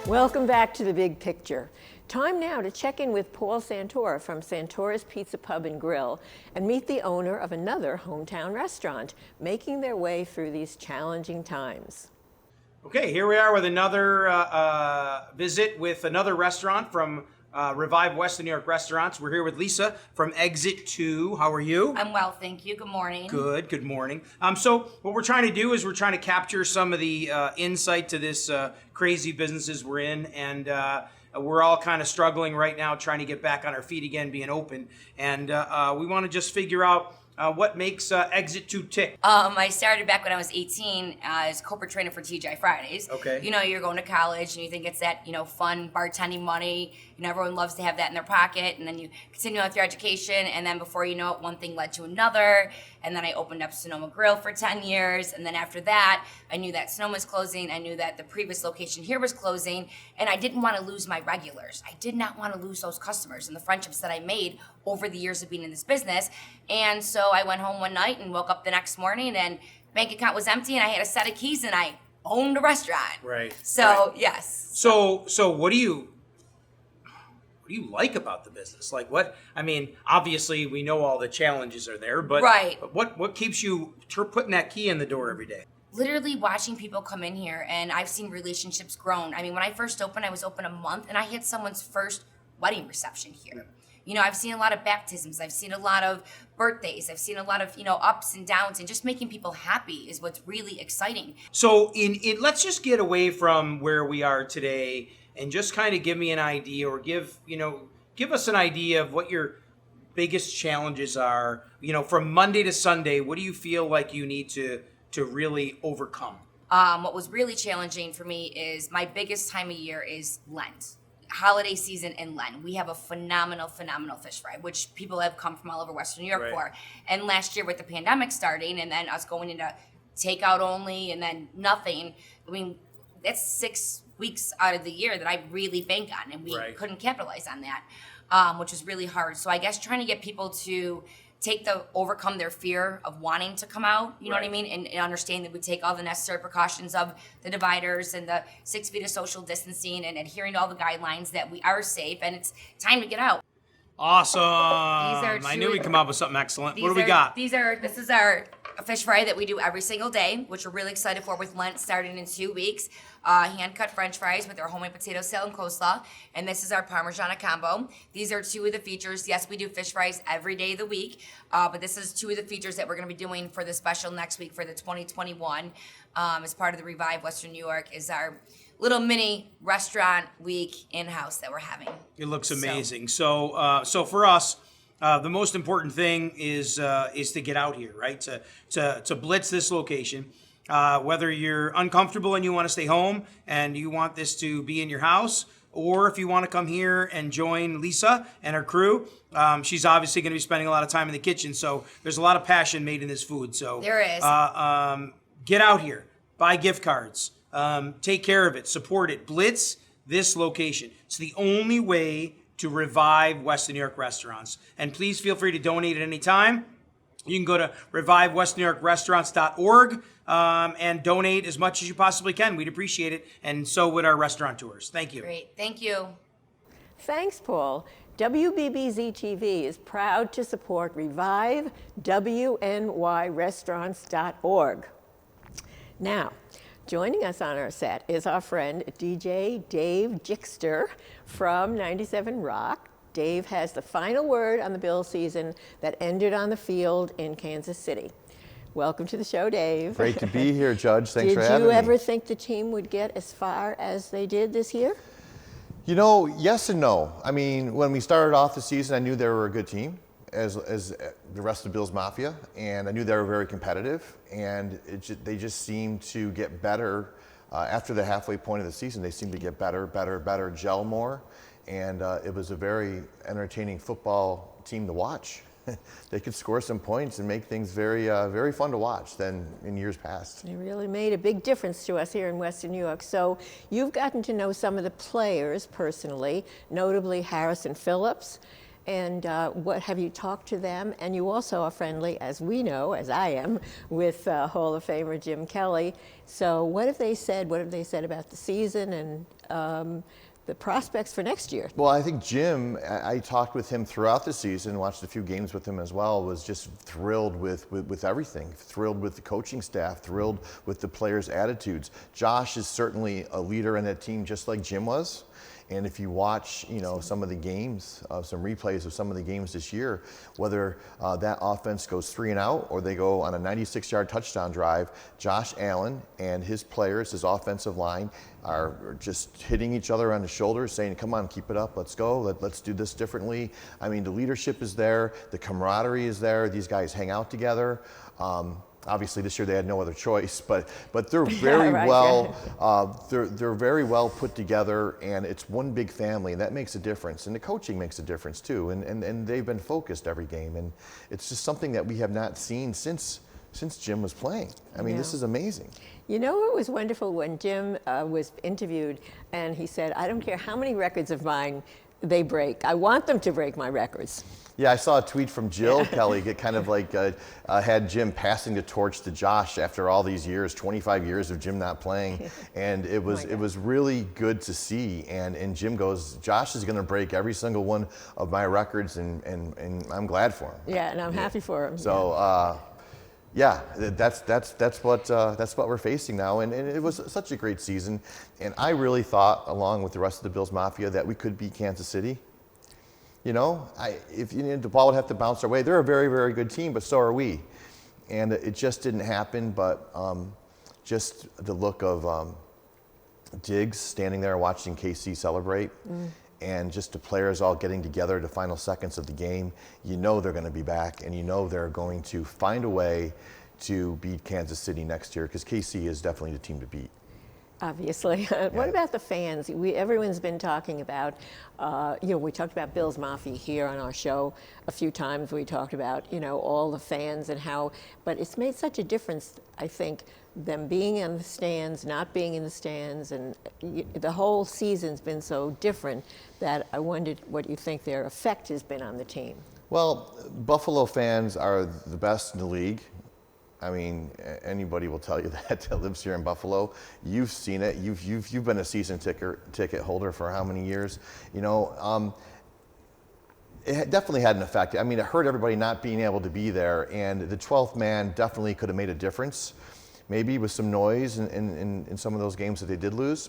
Welcome back to The Big Picture. Time now to check in with Paul Santora from Santora's Pizza Pub and Grill and meet the owner of another hometown restaurant making their way through these challenging times. Okay, here we are with another visit with another restaurant from Revive Western New York Restaurants. We're here with Lisa from Exit 2. How are you? I'm well, thank you. Good morning. Good morning. So what we're trying to do is we're trying to capture some of the insight to this crazy businesses we're in, and we're all kind of struggling right now trying to get back on our feet again, being open. And we want to just figure out what makes Exit 2 tick. I started back when I was 18 as corporate trainer for TGI Fridays. Okay. You know, you're going to college and you think it's that, fun bartending money. Everyone loves to have that in their pocket. And then you continue with your education. And then before you know it, one thing led to another. And then I opened up Sonoma Grill for 10 years. And then after that, I knew that Sonoma was closing. I knew that the previous location here was closing. And I didn't want to lose my regulars. I did not want to lose those customers and the friendships that I made over the years of being in this business. And so I went home one night and woke up the next morning and bank account was empty and I had a set of keys and I owned a restaurant. Right. So, right. Yes. So what do you like about the business? Like what, I mean, obviously we know all the challenges are there, but, right. but what keeps you putting that key in the door every day? Literally watching people come in here and I've seen relationships grown. I mean, when I first opened, I was open a month and I had someone's first wedding reception here. Yeah. I've seen a lot of baptisms. I've seen a lot of birthdays. I've seen a lot of, ups and downs, and just making people happy is what's really exciting. So let's just get away from where we are today and just kind of give me an idea, or give us an idea of what your biggest challenges are, from Monday to Sunday. What do you feel like you need to really overcome? What was really challenging for me is my biggest time of year is Lent. Holiday season and Lent. We have a phenomenal fish fry, which people have come from all over Western New York right. for. And last year with the pandemic starting and then us going into takeout only and then nothing, I mean, that's 6 weeks out of the year that I really bank on, and we right. couldn't capitalize on that, which was really hard. So I guess trying to get people to overcome their fear of wanting to come out, you know right. what I mean? And understand that we take all the necessary precautions of the dividers and the 6 feet of social distancing and adhering to all the guidelines that we are safe, and it's time to get out. Awesome. I knew we'd come up with something excellent. What do we got? This is our fish fry that we do every single day, which we're really excited for with Lent starting in 2 weeks. Hand-cut French fries with our homemade potato salad and coleslaw. And this is our Parmigiana combo. These are two of the features. Yes, we do fish fries every day of the week, but this is two of the features that we're going to be doing for the special next week for the 2021 as part of the Revive Western New York is our little mini restaurant week in-house that we're having. It looks amazing. So for us, the most important thing is to get out here, right? To blitz this location. Whether you're uncomfortable and you want to stay home and you want this to be in your house, or if you want to come here and join Lisa and her crew, she's obviously going to be spending a lot of time in the kitchen. So there's a lot of passion made in this food. So there is. Get out here, buy gift cards, take care of it, support it, blitz this location. It's the only way to revive Western New York restaurants. And please feel free to donate at any time. You can go to revivewesternnewyorkrestaurants.org and donate as much as you possibly can. We'd appreciate it, and so would our restaurateurs. Thank you. Great. Thank you. Thanks, Paul. WBBZ-TV is proud to support Revive WNYRestaurants.org. Now, joining us on our set is our friend DJ Dave Jickster from 97 Rock. Dave has the final word on the Bill season that ended on the field in Kansas City. Welcome to the show, Dave. Great to be here, Judge. Thanks for having me. Did you ever think the team would get as far as they did this year? Yes and no. I mean, when we started off the season, I knew they were a good team, as the rest of Bill's Mafia, and I knew they were very competitive, and they just seemed to get better after the halfway point of the season. They seemed to get better, gel more, and it was a very entertaining football team to watch. They could score some points and make things very fun to watch than in years past. It really made a big difference to us here in Western New York. So you've gotten to know some of the players personally, notably Harrison Phillips And what have you talked to them? And you also are friendly, as we know, as I am, with Hall of Famer Jim Kelly. So what have they said? What have they said about the season and the prospects for next year? Well, I think Jim, I talked with him throughout the season, watched a few games with him as well, was just thrilled with everything, thrilled with the coaching staff, thrilled with the players' attitudes. Josh is certainly a leader in that team, just like Jim was. And if you watch, some of the games, some replays of some of the games this year, whether that offense goes 3 and out or they go on a 96-yard touchdown drive, Josh Allen and his players, his offensive line, are just hitting each other on the shoulders, saying, "Come on, keep it up. Let's go. Let's do this differently." I mean, the leadership is there, the camaraderie is there. These guys hang out together. Obviously, this year they had no other choice, but they're very they're very well put together, and it's one big family, and that makes a difference. And the coaching makes a difference too, and they've been focused every game, and it's just something that we have not seen since Jim was playing. I mean, this is amazing. You know, it was wonderful when Jim was interviewed, and he said, "I don't care how many records of mine they break. I want them to break my records." Yeah, I saw a tweet from Jill Kelly, get kind of like had Jim passing the torch to Josh after all these years, 25 years of Jim not playing, and it was really good to see. And Jim goes, "Josh is going to break every single one of my records, and I'm glad for him." Yeah, and I'm happy for him. So. Yeah, that's what we're facing now, and it was such a great season, and I really thought, along with the rest of the Bills Mafia, that we could beat Kansas City. If the ball would have to bounce our way, they're a very, very good team, but so are we, and it just didn't happen. But just the look of Diggs standing there watching KC celebrate. And just the players all getting together the final seconds of the game, they're going to be back, and they're going to find a way to beat Kansas City next year, because KC is definitely the team to beat. Obviously. What about the fans? Everyone's been talking about, we talked about Bills Mafia here on our show a few times. We talked about, all the fans and how, but it's made such a difference, I think, them being in the stands, not being in the stands, and the whole season's been so different that I wondered what you think their effect has been on the team. Well, Buffalo fans are the best in the league. I mean, anybody will tell you that lives here in Buffalo. You've seen it. You've been a season ticket holder for how many years? It definitely had an effect. I mean, it hurt everybody not being able to be there, and the 12th man definitely could have made a difference. Maybe with some noise in some of those games that they did lose.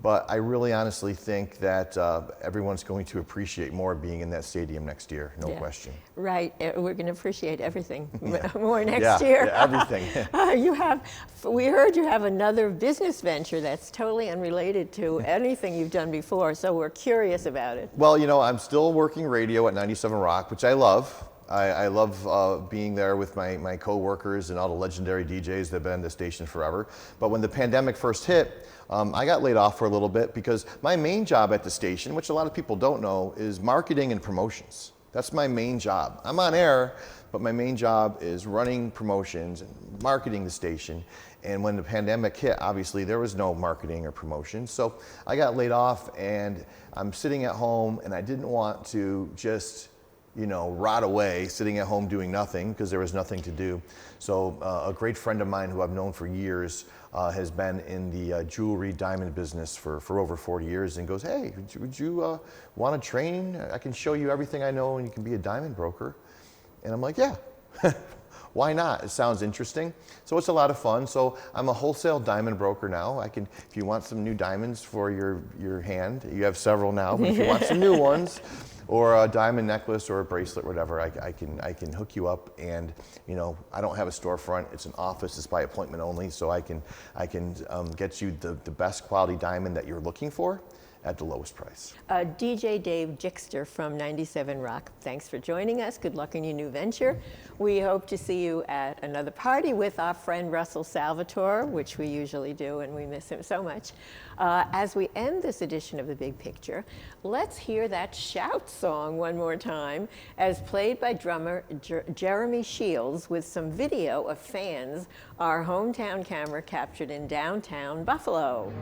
But I really honestly think that everyone's going to appreciate more being in that stadium next year, no question. Right, we're going to appreciate everything more next year. Yeah, everything. We heard you have another business venture that's totally unrelated to anything you've done before, so we're curious about it. Well, I'm still working radio at 97 Rock, which I love. I love being there with my co-workers and all the legendary DJs that have been in the station forever. But when the pandemic first hit, I got laid off for a little bit, because my main job at the station, which a lot of people don't know, is marketing and promotions. That's my main job. I'm on air, but my main job is running promotions and marketing the station. And when the pandemic hit, obviously there was no marketing or promotion. So I got laid off, and I'm sitting at home, and I didn't want to just rot away sitting at home doing nothing, because there was nothing to do. So a great friend of mine who I've known for years has been in the jewelry diamond business for over 40 years, and goes, "Hey, would you want to train? I can show you everything I know, and you can be a diamond broker." And I'm like, "Yeah, why not? It sounds interesting." So it's a lot of fun. So I'm a wholesale diamond broker now. If you want some new diamonds for your hand, you have several now, but if you want some new ones, or a diamond necklace or a bracelet, whatever, I can hook you up. And I don't have a storefront. It's an office. It's by appointment only. So I can get you the best quality diamond that you're looking for at the lowest price. DJ Dave Jickster from 97 Rock, thanks for joining us. Good luck in your new venture. We hope to see you at another party with our friend Russell Salvatore, which we usually do, and we miss him so much. As we end this edition of The Big Picture, let's hear that Shout song one more time, as played by drummer Jeremy Shields, with some video of fans our hometown camera captured in downtown Buffalo.